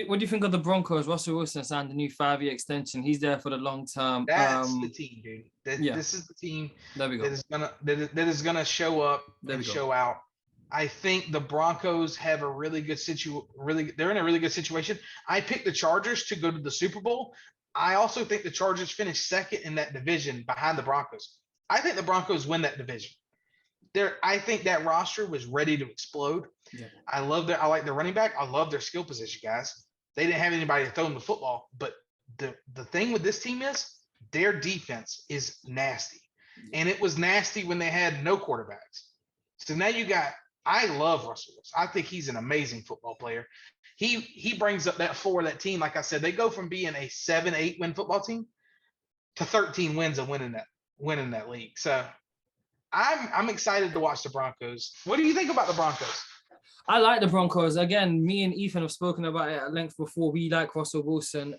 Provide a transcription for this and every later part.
What do you think of the Broncos? Russell Wilson signed a new 5-year extension. He's there for the long term. That's the team, dude. Yeah. This is the team There we go. that is gonna show up and show out. I think the Broncos have a really good they're in a really good situation. I picked the Chargers to go to the Super Bowl. I also think the Chargers finished second in that division behind the Broncos. I think the Broncos win that division. I think that roster was ready to explode. Yeah. I like their running back. I love their skill position guys. They didn't have anybody to throw them the football, but the thing with this team is their defense is nasty. And it was nasty when they had no quarterbacks. So now I love Russell Wilson. I think he's an amazing football player. He brings up that floor of that team. Like I said, they go from being a 7-8 win football team to 13 wins and winning that league. So I'm excited to watch the Broncos. What do you think about the Broncos? I like the Broncos. Again, me and Ethan have spoken about it at length before. We like Russell Wilson.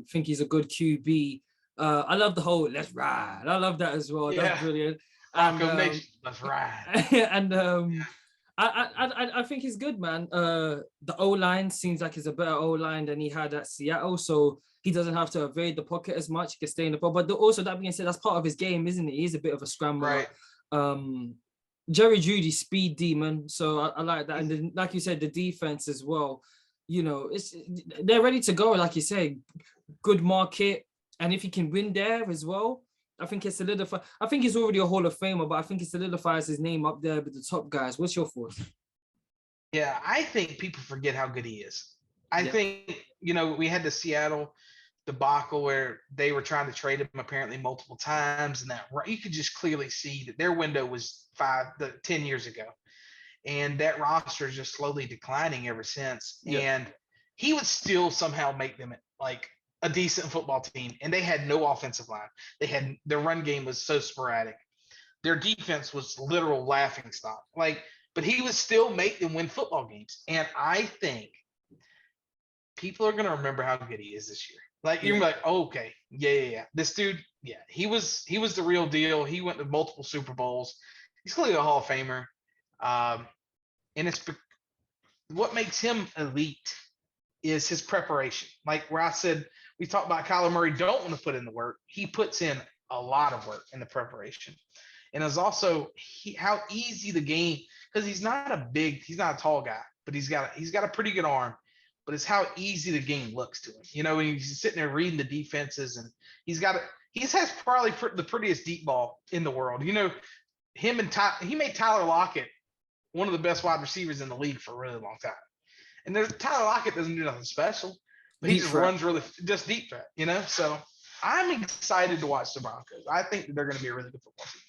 Think he's a good QB. I love the whole "let's ride." I love that as well. Yeah. That's brilliant. Bronco Nation, let's ride. And I think he's good, man. The O-line seems like it's a better O-line than he had at Seattle, so he doesn't have to evade the pocket as much. He can stay in the pocket. But also, that being said, that's part of his game, isn't it? He's a bit of a scrambler. Right. Jerry Jeudy, speed demon. So I like that. And then, like you said, the defense as well. You know, they're ready to go. Like you say, good market, and if he can win there as well, I think it's solidified. I think he's already a Hall of Famer, but I think it solidifies his name up there with the top guys. What's your thoughts? Yeah, I think people forget how good he is. I think, we had the Seattle debacle where they were trying to trade him apparently multiple times, and that you could just clearly see that their window was 10 years ago. And that roster is just slowly declining ever since. Yeah. And he would still somehow make them like a decent football team, and they had no offensive line. Their run game was so sporadic. Their defense was literal laughing stock. But he would still make them win football games. And I think people are going to remember how good he is this year. You're like, oh, okay, yeah. This dude, he was the real deal. He went to multiple Super Bowls. He's clearly a Hall of Famer. And it's what makes him elite is his preparation. Like where I said, we talked about Kyler Murray don't want to put in the work. He puts in a lot of work in the preparation. And it's also how easy the game, because he's not a tall guy, but he's got a pretty good arm. But it's how easy the game looks to him. When he's sitting there reading the defenses, and he has probably the prettiest deep ball in the world. He made Tyler Lockett one of the best wide receivers in the league for a really long time. And Tyler Lockett doesn't do nothing special, but he just runs just deep threat, So I'm excited to watch the Broncos. I think that they're going to be a really good football team.